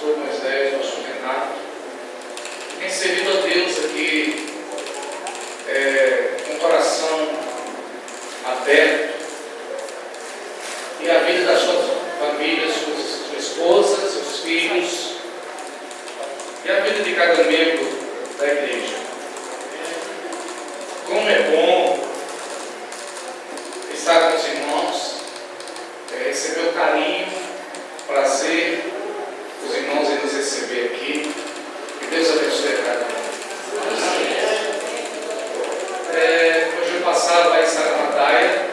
pastor Moisés, pastor Renato, tem servido a Deus aqui com o coração aberto, e a vida das suas famílias, sua esposa, seus filhos, e a vida de cada membro da igreja. Como é bom estar com os irmãos, receber o carinho, prazer, os irmãos em nos receber aqui. Que Deus abençoe a cada um. Hoje eu passava lá em Saramataia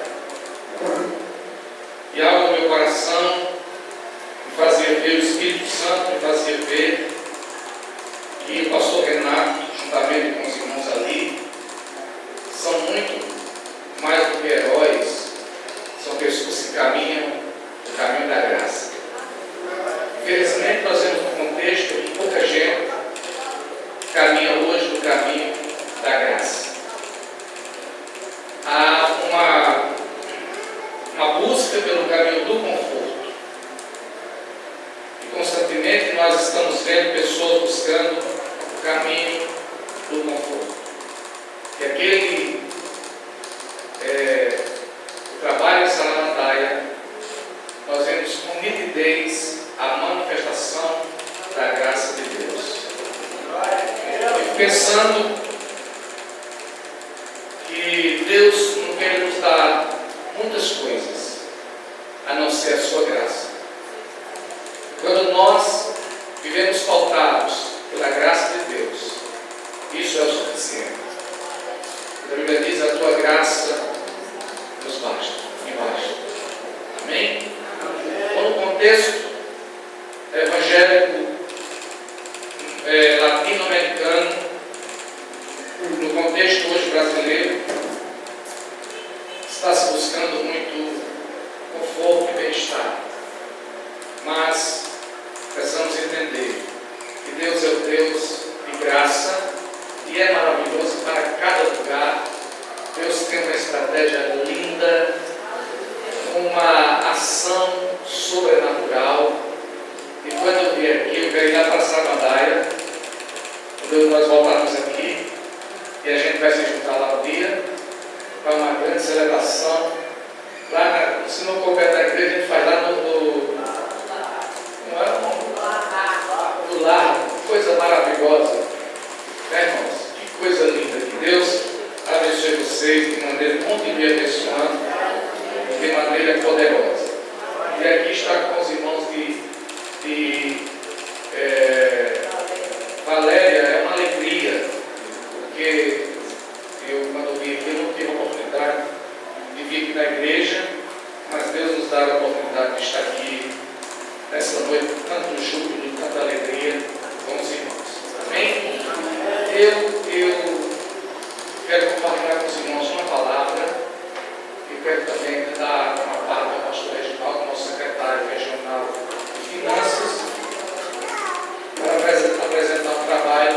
e algo no meu coração me fazia ver, o Espírito Santo me fazia ver que o pastor Renato, juntamente com os irmãos ali, são muito mais do que heróis, são pessoas que caminham o caminho da graça. Infelizmente, nós vemos um contexto que pouca gente caminha hoje no caminho da graça. Há uma busca pelo caminho do conforto. E constantemente nós estamos vendo pessoas buscando o caminho do conforto. E aquele trabalho em Saramataia, nós vemos com nitidez a manifestação da graça de Deus. E pensando que Deus não quer nos dar muitas coisas, a não ser a sua graça. Quando nós vivemos pautados pela graça de Deus, isso é o suficiente. A Bíblia diz: a tua graça nos basta, me basta. Amém? Ou no contexto evangélico latino-americano, no contexto hoje brasileiro, está se buscando muito conforto e bem-estar. Mas precisamos entender que Deus é o Deus de graça e é maravilhoso para cada lugar. Deus tem uma estratégia linda, uma ação sobrenatural. E quando eu vier aqui, eu quero ir lá para Saramataia, quando nós voltarmos aqui, e a gente vai se juntar lá um dia, para uma grande celebração. Lá, se não couber da igreja, a gente faz lá no não é o nome? Do lar, coisa maravilhosa. Irmãos, que coisa linda. Que Deus abençoe vocês de maneira, continue abençoando de maneira poderosa. E aqui está com os irmãos de Valéria, é uma alegria, porque eu, quando vim aqui, eu não tive a oportunidade de vir aqui na igreja, mas Deus nos dá a oportunidade de estar aqui nessa noite com tanto júbilo, tanta alegria com os irmãos. Amém? Eu quero compartilhar com os irmãos uma palavra. Eu quero também dar uma palavra ao pastor Reginaldo, nosso secretário regional de Finanças, para apresentar um trabalho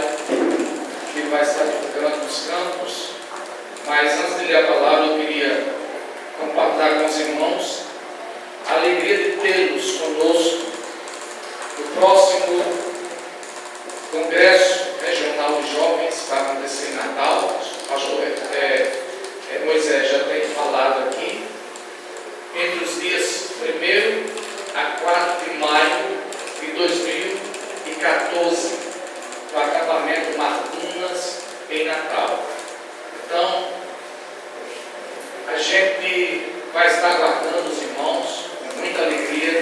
que ele vai estar divulgando nos campos. Mas antes de ler a palavra, eu queria compartilhar com os irmãos a alegria de tê-los conosco no próximo Congresso Regional de Jovens, que vai acontecer em Natal. O pastor Moisés já tem falado aqui, entre os dias 1º a 4 de maio de 2014, no acampamento Mardunas, em Natal. Então, a gente vai estar aguardando os irmãos com muita alegria,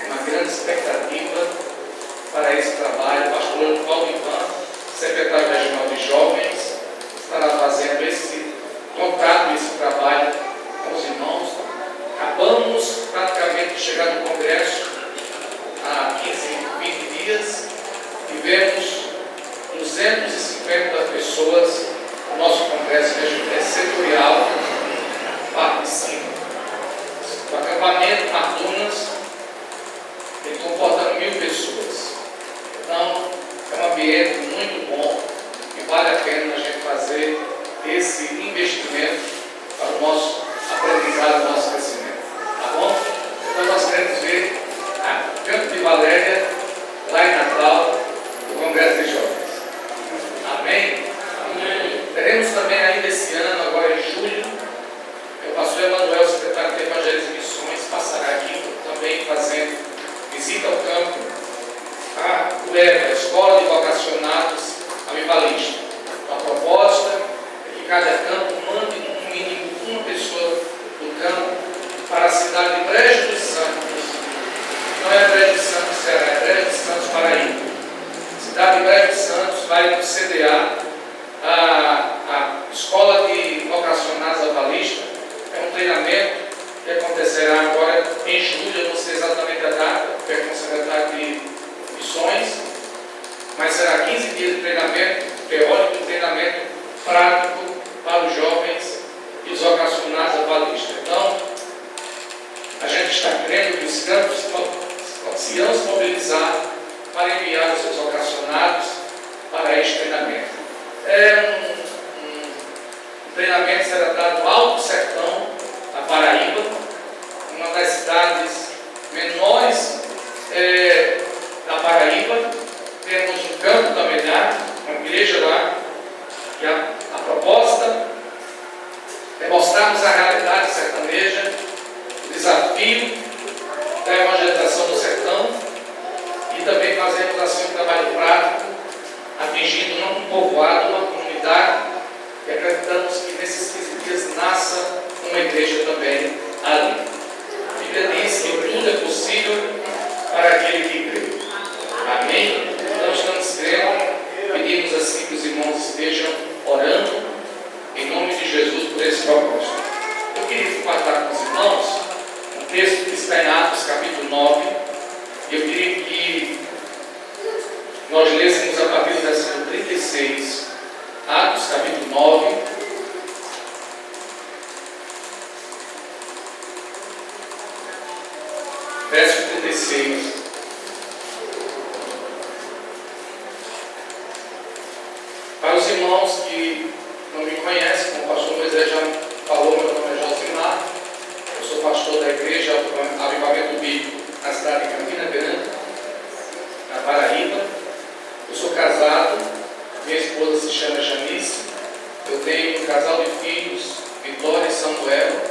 uma grande expectativa para esse trabalho. O pastor Paulo Ivan, secretário regional de jovens, estará fazendo esse contato, esse trabalho com os irmãos. Acabamos praticamente de chegar no congresso há 15, 20 dias. Tivemos 250 pessoas no nosso congresso setorial participam. O acampamento Mardunas, ele comporta 1000 pessoas. Então, é um ambiente muito bom e vale a pena a gente fazer esse investimento para o nosso aprendizado, o nosso crescimento. Tá bom? Então, nós queremos ver a Campo de Valéria lá em Natal. campo, a UEVA, Escola de Vocacionados Avivalistas. A proposta é que cada campo mande no mínimo uma pessoa do campo para a cidade de Brejo dos Santos. Não é Brejo dos Santos, Ceará, é Brejo dos Santos, Paraíba. A cidade de Brejo dos Santos vai conceder a Escola de Vocacionados Avivalistas. É um treinamento que acontecerá agora em julho, eu não sei exatamente a data, porque é com o secretário de Missões, mas será 15 dias de treinamento teórico e treinamento prático para os jovens e os vocacionados avivalistas. Então, a gente está crendo que os campos se irão se mobilizar para enviar os seus vocacionados para este treinamento. É um treinamento que será dado no Alto Sertão, na Paraíba, uma das cidades menores da Paraíba. Temos um campo da Melhar, uma igreja lá, e a proposta é mostrarmos a realidade sertaneja, o desafio da evangelização do sertão, e também fazemos assim um trabalho prático, atingindo não um povoado, uma comunidade, e acreditamos que nesses 15 dias nasça uma igreja também ali. A Bíblia diz que tudo é possível para aquele que crê. Amém? Então estamos crendo, pedimos assim que os irmãos estejam orando em nome de Jesus por esse propósito. Eu queria compartilhar com os irmãos um texto que está em Atos capítulo 9, e eu queria que nós lêssemos a partir do versículo 36, Atos capítulo 9, verso 36. Para os irmãos que não me conhecem, como o pastor Moisés já falou, meu nome é Josimar, eu sou pastor da igreja Avivamento Bíblico na cidade de Campina Grande, na Paraíba. Eu sou casado, minha esposa se chama Janice, eu tenho um casal de filhos, Vitória e Samuel,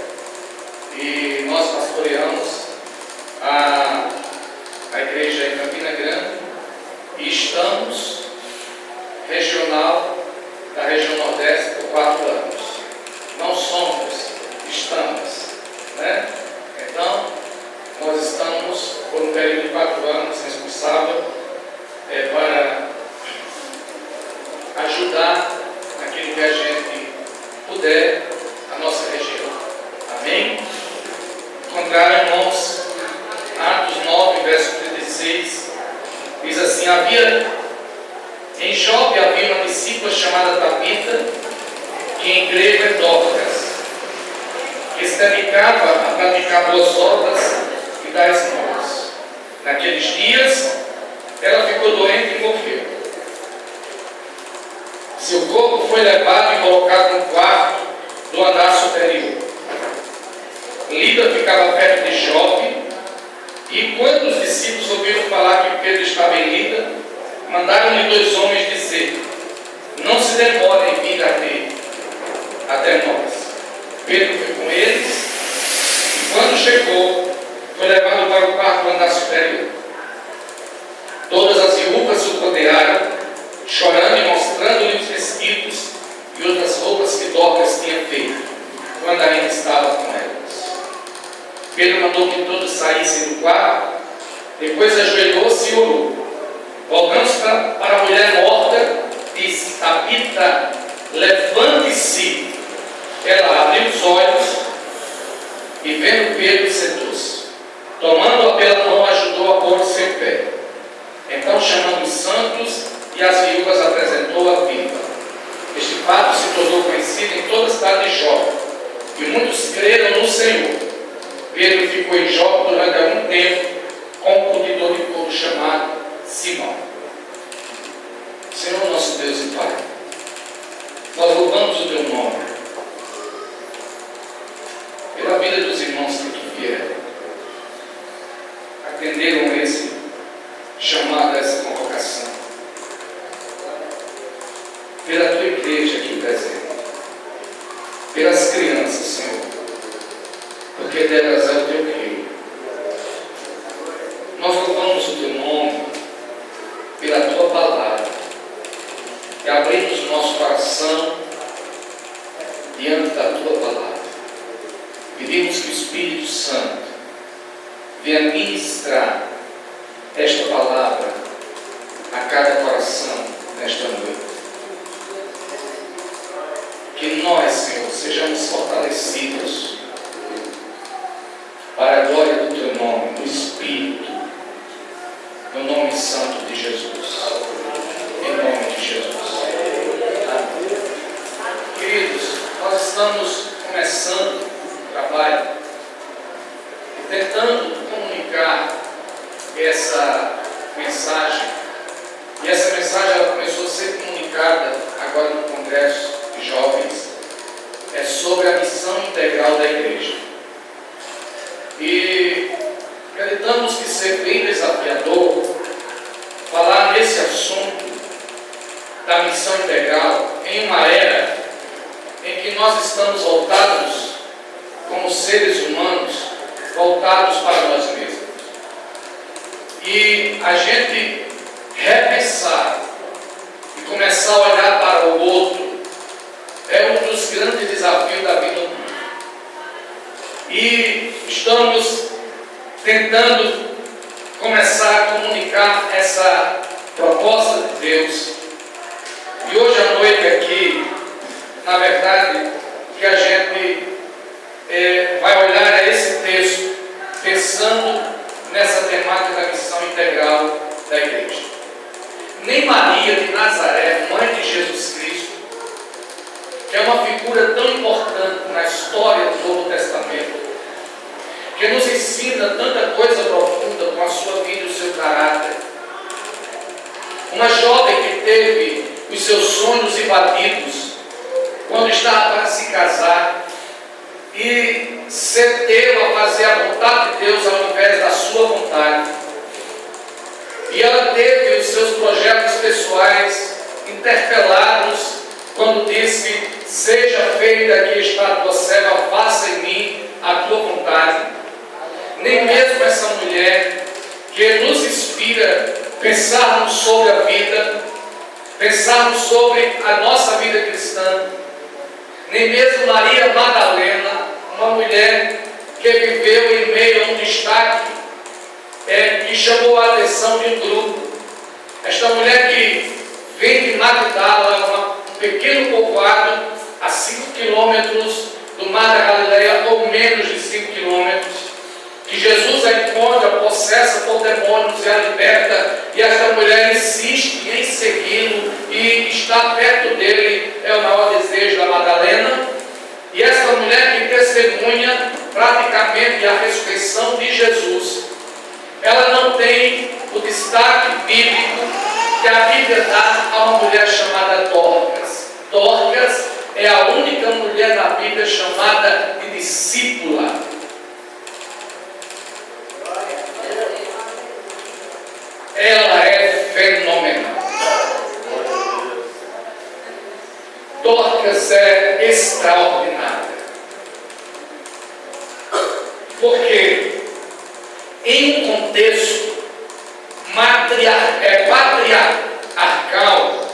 e nós pastoreamos a igreja em Campina Grande e estamos regional da região Nordeste por 4 anos. Não somos, estamos, né? Então, nós estamos por um período de 4 anos responsável para ajudar naquilo que a gente puder a nossa região. Amém? Encontrar, irmãos, Atos 9, verso 36, diz assim: em Jope havia uma discípula chamada Tabita, que em grego é Dorcas, que se dedicava a praticar boas obras e dar esmolas. Naqueles dias, ela ficou doente e morreu. Seu corpo foi levado e colocado no quarto do andar superior. Lida ficava perto de Jope, e quando os discípulos ouviram falar que Pedro estava em Lida, mandaram-lhe 2 homens dizer: não se demorem em vir até nós. Pedro foi com eles, e quando chegou, foi levado para o quarto do andar superior. Todas as viúvas o rodearam, chorando e mostrando-lhe os vestidos e outras roupas que Dorcas tinha feito, quando ainda estava com elas. Pedro mandou que todos saíssem do quarto, depois ajoelhou-se e orou. Voltando-se para a mulher morta, disse: Tabita, levante-se. Ela abriu os olhos e, vendo Pedro, sentou-se. Tomando-a pela mão, ajudou a pôr-se em pé. Então, chamando os santos e as viúvas, apresentou-a viva. Este fato se tornou conhecido em toda a cidade de Jope, e muitos creram no Senhor. Pedro ficou em Jope durante algum tempo com um cuidador de povo chamado Simão. Senhor nosso Deus e Pai, nós louvamos o Teu nome pela vida dos irmãos que aqui vieram, atenderam esse chamado, essa convocação, pela Tua igreja aqui presente, pelas crianças, Senhor, porque delas é o Teu reino. Nós louvamos o Teu nome oração, diante da Tua palavra. Pedimos que o Espírito Santo venha ministrar esta palavra a cada coração nesta noite. Que nós, Senhor, sejamos fortalecidos para a glória do Teu nome, do Espírito, no nome santo de Jesus. Em nome de Jesus. Amém. Queridos, nós estamos começando o trabalho tentando comunicar essa mensagem. E essa mensagem ela começou a ser comunicada agora no Congresso de Jovens. É sobre a missão integral da igreja. E acreditamos que ser bem desafiador falar nesse assunto da missão integral em uma era em que nós estamos voltados, como seres humanos, voltados para nós mesmos. E a gente repensar e começar a olhar para o outro é um dos grandes desafios da vida humana. E estamos tentando começar a comunicar essa proposta de Deus. E hoje à noite aqui, na verdade, que a gente vai olhar a esse texto pensando nessa temática da missão integral da igreja. Nem Maria de Nazaré, mãe de Jesus Cristo, que é uma figura tão importante na história do Novo Testamento, que nos ensina tanta coisa profunda com a sua vida e o seu caráter. Uma jovem que teve os seus sonhos invadidos quando estava para se casar e cedeu a fazer a vontade de Deus ao invés da sua vontade. E ela teve os seus projetos pessoais interpelados quando disse: seja feita aqui está a tua serva, faça em mim a tua vontade. Nem mesmo essa mulher que nos inspira pensarmos sobre a vida, pensarmos sobre a nossa vida cristã, nem mesmo Maria Madalena, uma mulher que viveu em meio a um destaque que chamou a atenção de um grupo. Esta mulher que vem de Magdala, um pequeno povoado a 5 quilômetros do Mar da Galileia, ou menos de 5 quilômetros, que Jesus a encontra possessa por demônios e a liberta, e esta mulher insiste em segui-lo e estar perto dele é o maior desejo da Madalena. E esta mulher que testemunha praticamente a ressurreição de Jesus, ela não tem o destaque bíblico que a Bíblia dá a uma mulher chamada Dorcas. Dorcas é a única mulher na Bíblia chamada de discípula. Ela é fenomenal. Dorcas é extraordinária. Porque em um contexto patriarcal,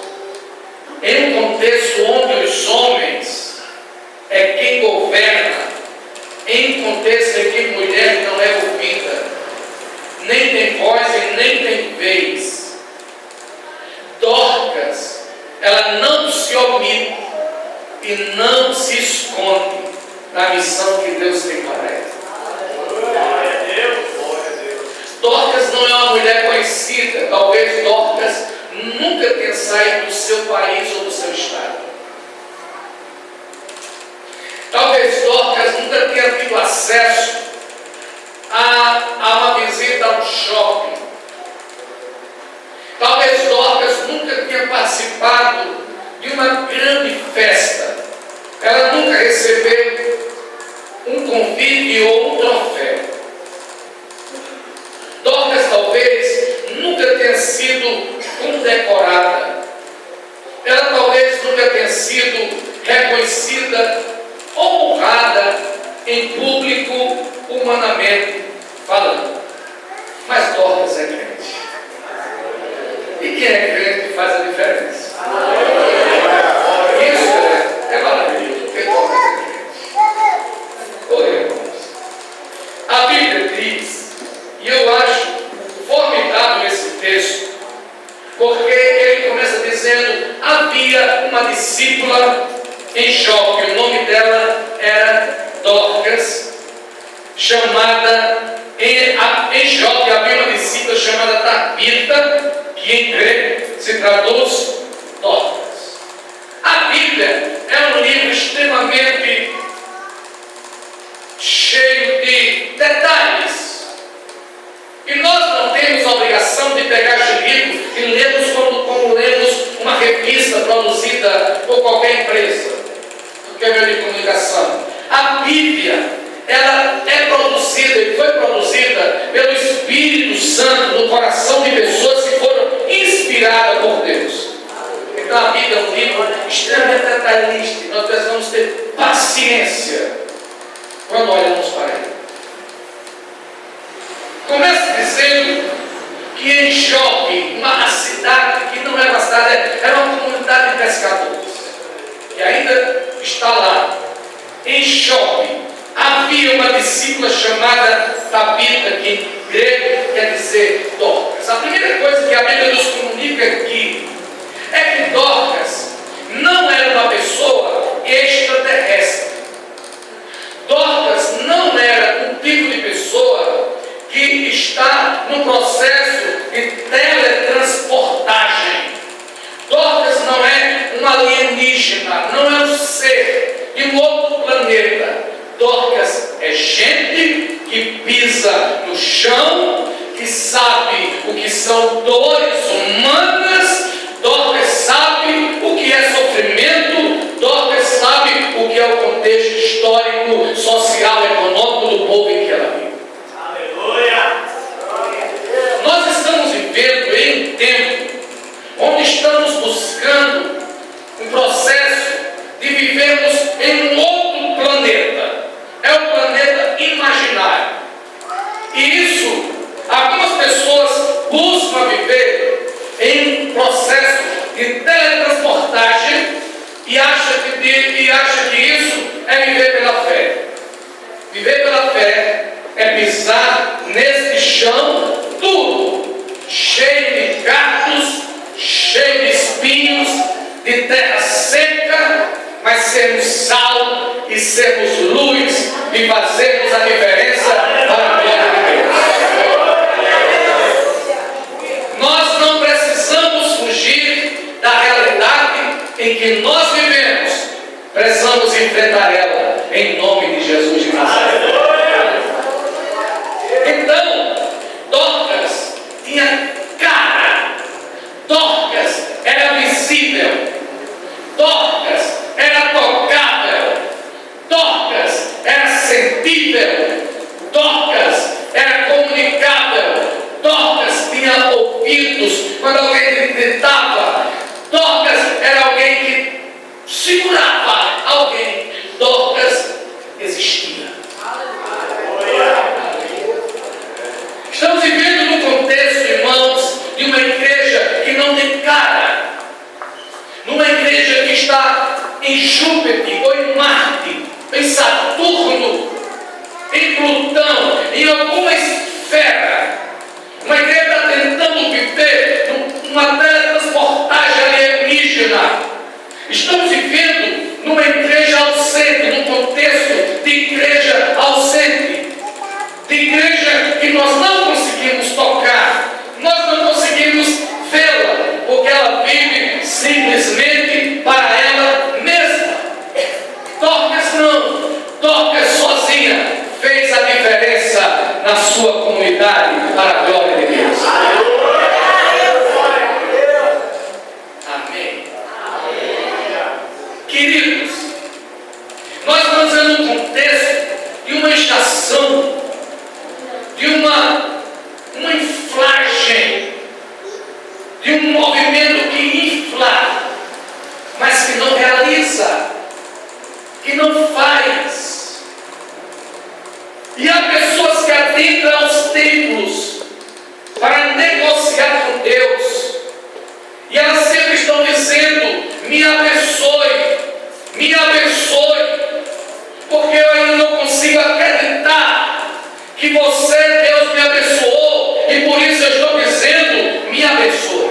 em um contexto onde os homens é quem governa, em um contexto em que mulher não é ouvida, nem tem voz e nem tem vez, Dorcas, ela não se omite e não se esconde na missão que Deus tem para ela. Dorcas não é uma mulher conhecida, talvez Dorcas nunca tenha saído do seu país ou do seu estado. Talvez Dorcas nunca tenha tido acesso a uma visita a um shopping. Talvez Dorcas nunca tenha participado de uma grande festa. Ela nunca recebeu um convite ou um troféu. Dorcas talvez nunca tenha sido condecorada. Ela talvez nunca tenha sido reconhecida ou honrada em público, humanamente falando. Mas Dorcas é crente. E quem é crente faz a diferença. Porque ele começa dizendo: havia uma discípula em Jope, o nome dela era Dorcas, chamada, em Jope havia uma discípula chamada Tabita, que em grego se traduz Dorcas. A Bíblia é um livro extremamente cheio de detalhes. E nós não temos a obrigação de pegar esse livro e lermos como lemos uma revista produzida por qualquer empresa, qualquer meio de comunicação. A Bíblia, ela é produzida e foi produzida pelo Espírito Santo no coração de pessoas que foram inspiradas por Deus. Então a Bíblia é um livro extremamente detalhista. Nós precisamos ter paciência quando olhamos para ele. Começa dizendo que em Jope, uma cidade que não era uma cidade, era uma comunidade de pescadores, que ainda está lá. Em Jope havia uma discípula chamada Tabita, que em grego quer dizer Dorcas. A primeira coisa que a Bíblia nos comunica aqui é que Dorcas não era uma pessoa extraterrestre. Dorcas não era um tipo de pessoa que está no processo de teletransportagem. Dorcas não é um alienígena, não é um ser de um outro planeta. Dorcas é gente que pisa no chão, que sabe o que são dores humanas. Dorcas sabe o que é sofrimento. Dorcas sabe o que é o contexto histórico, social, econômico do povo em que ela vive. Nós estamos vivendo em um tempo onde estamos buscando um processo de vivermos em um outro planeta. É um planeta imaginário. E isso, algumas pessoas buscam viver em um processo de teletransportagem e acham que isso é viver pela fé. Viver pela fé é pisar nesse chão duro, cheio de gatos, cheio de espinhos, de terra seca, mas sermos sal e sermos luz e fazermos a diferença para a glória de Deus. Nós não precisamos fugir da realidade em que nós vivemos, precisamos enfrentar ela em nome de Jesus de Nazaré. Então, Dorcas tinha cara, Dorcas era visível, Dorcas era tocável, Dorcas era sentível, Dorcas era comunicável, Dorcas tinha ouvidos. Quando alguém gritava, Dorcas era alguém que segurava alguém. Dorcas existia. Estamos vivendo num contexto, irmãos, de uma igreja que não tem cara. Numa igreja que está em Júpiter, ou em Marte, em Saturno, em Plutão, em alguma esfera. Uma igreja está tentando viver numa teletransportagem alienígena. Estamos vivendo numa igreja ausente, num contexto de igreja ausente, de igreja que nós não conseguimos tocar, nós não conseguimos vê-la, porque ela vive simplesmente para ela mesma. Dorcas não, Dorcas sozinha fez a diferença na sua comunidade para a glória de Deus. Amém. Queridos, nós estamos vendo um contexto de uma estação, de uma inflagem, de um movimento que infla, mas que não realiza, que não faz. E há pessoas que adentram aos templos para negociar com Deus, e elas sempre estão dizendo: me abençoe, porque eu ainda não consigo acreditar que você, Deus, me abençoou, e por isso eu estou dizendo: me abençoe.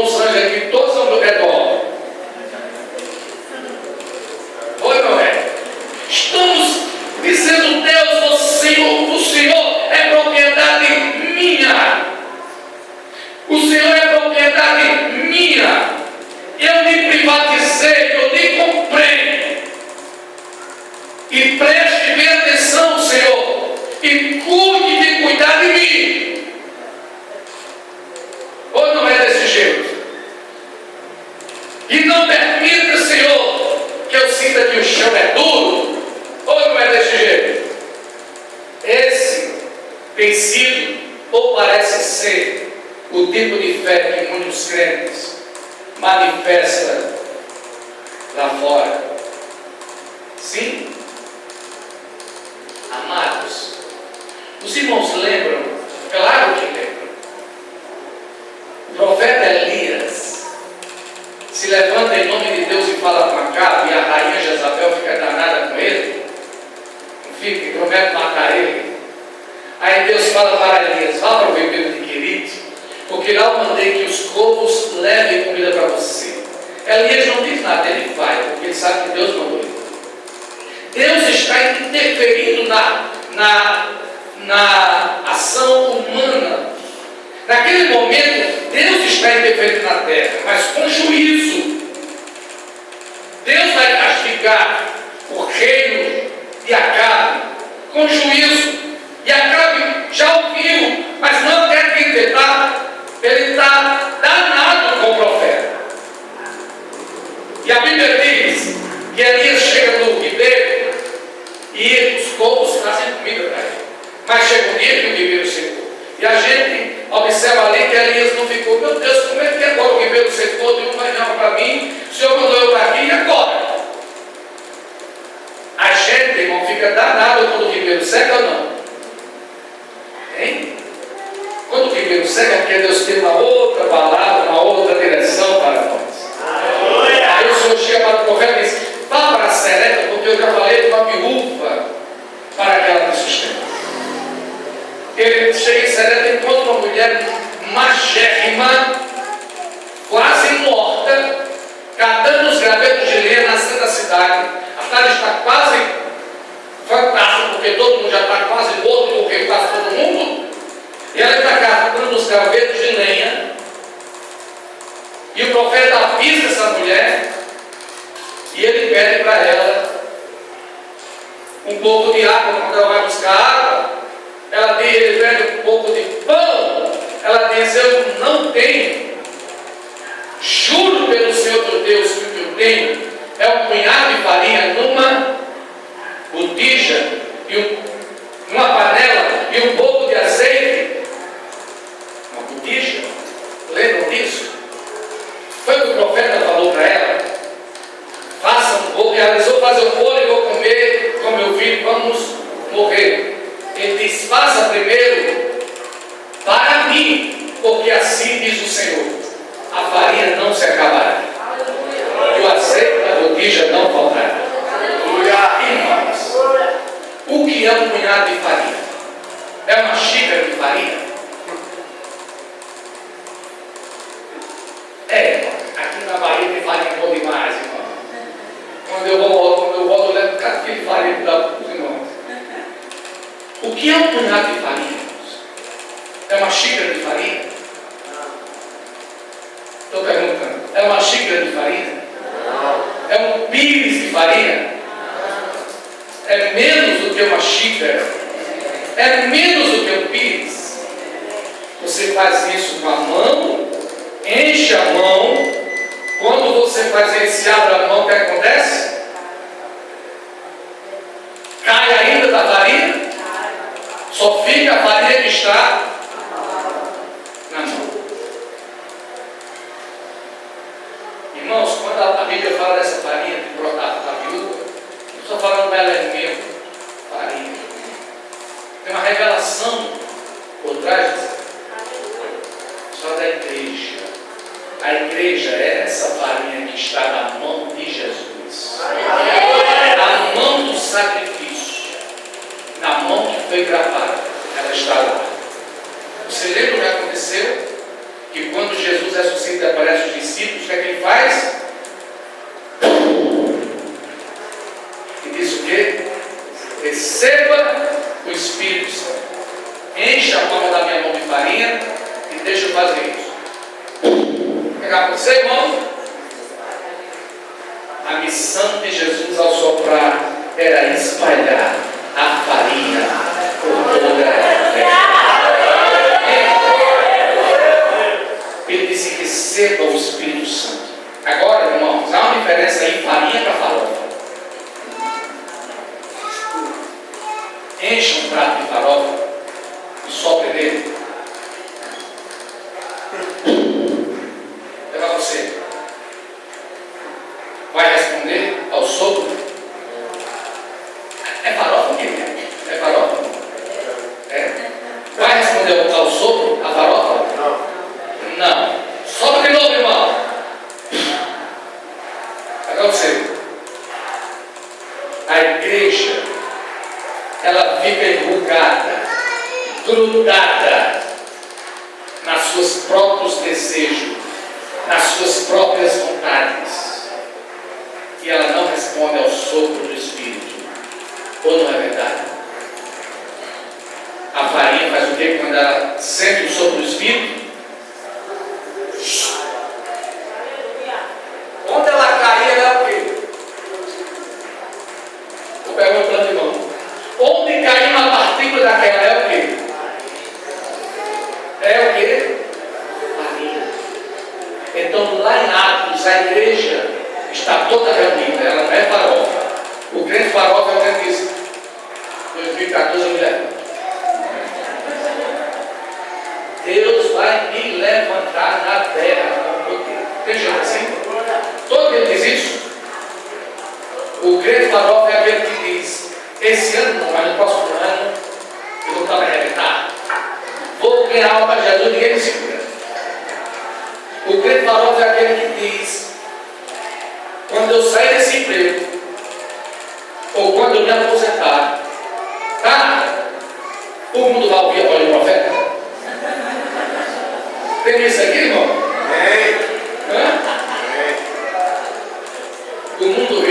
os anjos aqui, todos ao meu redor. Oi, meu velho. Estamos dizendo, Deus, o Senhor é propriedade minha. O Senhor é propriedade minha. Eu lhe privatizei, eu lhe comprei. E preste bem atenção, Senhor, e cuide de cuidar de mim. Ou não é desse jeito? E não permita, Senhor, que eu sinta que o chão é duro. Ou não é desse jeito? Esse tem sido, ou parece ser, o tipo de fé que muitos crentes manifestam lá fora. Sim? Amados, os irmãos lembram? Claro que lembram. O profeta Elias se levanta em nome de Deus e fala com Acabe, e a rainha Jezabel fica danada com ele, fica e promete matar ele. Aí Deus fala para Elias: vá para o ribeiro de Querite, porque lá eu mandei que os corvos levem comida para você. Elias não diz nada, ele vai, porque ele sabe que Deus mandou ele. Deus está interferindo na ação humana. Naquele momento, Deus está interferindo na terra, mas com juízo. Deus vai castigar o reino de Acabe com juízo. E Acabe já ouviu, mas não quer acreditar. Ele está danado com o profeta. E a Bíblia diz que Elias chega no ribeiro e os corvos trazem comida para ele. Mas chega um dia que o ribeiro secou. E a gente observa ali que Elias não ficou: meu Deus, como é que agora o ribeiro secou? Deu uma janela para mim, o Senhor mandou eu para aqui, e agora? A gente, irmão, fica danado quando o ribeiro seca ou não? Hein? Quando o ribeiro seca, porque Deus tem uma outra palavra, uma outra direção para nós. Aí o Senhor chega para o profeta e diz: vá para a Sereta, porque eu já falei com uma viúva para que ela me sustente. Ele chega em Sereta e encontra uma mulher magérrima, quase morta, catando os gravetos de lenha na centro da cidade. A cidade está quase fantástica, porque todo mundo já está quase morto, porque quase todo mundo. E ela está catando os gravetos de lenha. E o profeta avisa essa mulher e ele pede para ela um pouco de água. Quando ela vai buscar água, ele pede um pouco de pão. Ela diz: eu não tenho. Juro pelo Senhor teu Deus que o que eu tenho é um punhado de farinha numa botija, numa panela e um pouco de azeite. Uma botija. Lembram disso? Foi o que o profeta falou para ela: faça um bolo. E ela disse: vou fazer um bolo e vou comer com meu filho, vamos morrer. Ele diz: faça primeiro para mim, porque assim diz o Senhor: a farinha não se acabará e o azeite da botija não faltará. Irmãos, o que é um punhado de farinha? É uma xícara de farinha? Aqui na Bahia tem farinha boa demais, irmão. Quando eu volto, eu levo cada quilo de farinha para dar para os irmãos. O que é um punhado de farinha, irmãos? É uma xícara de farinha? Estou perguntando. É uma xícara de farinha? É um pires de farinha? É menos do que uma xícara? É menos do que um pires? Você faz isso com a mão, enche a mão. Quando você faz isso, se abre a mão, o que acontece? Cai ainda da farinha? Só fica a farinha que está na mão. Irmãos, quando a Bíblia fala dessa farinha que brotava da viúva, não estou falando dela é meu, farinha. Tem uma revelação por trás dessa. Só da igreja. A igreja é essa farinha que está na mão de Jesus. Na mão do sacrifício. Na mão que foi gravada. Ela está lá. farinha e deixa eu fazer isso. Pegar para você, irmão. A missão de Jesus ao soprar era espalhar a farinha por toda a terra. Ele disse: receba o Espírito Santo. Agora, irmãos, há uma diferença em farinha para farofa. Enche um prato de farofa e sopre nele. É para você. Vai responder ao sopro? É farofa o quê? É farofa? É. Vai responder ao sopro, a farofa? Não. Sopra de novo, irmão. Agora você. A igreja, ela fica enrugada, grudada nas seus próprios desejos, nas suas próprias vontades. E ela não responde ao sopro do Espírito. Ou não é verdade? A farinha faz o quê quando ela sente o sopro do Espírito? Onde ela cair, ela é o quê? Vou perguntando, irmão. Onde cair uma partícula daquela é o quê? É o quê? Farinha. Então, lá em Atos, a igreja está toda reunida, ela não é farofa. O crente farofa é o crente que diz: 2014 eu me levanto. Deus vai me levantar na terra. Tem gente assim? Todo mundo diz isso? O crente farofa é aquele que diz: esse ano não, mas no próximo ano eu vou estar me arrebentar. Vou ganhar alma para Jesus, ninguém me segura. O crente farofa é aquele que diz: quando eu sair desse emprego, ou quando eu me aposentar, tá? O mundo vai ouvir a voz do profeta. Tem isso aqui, irmão? O mundo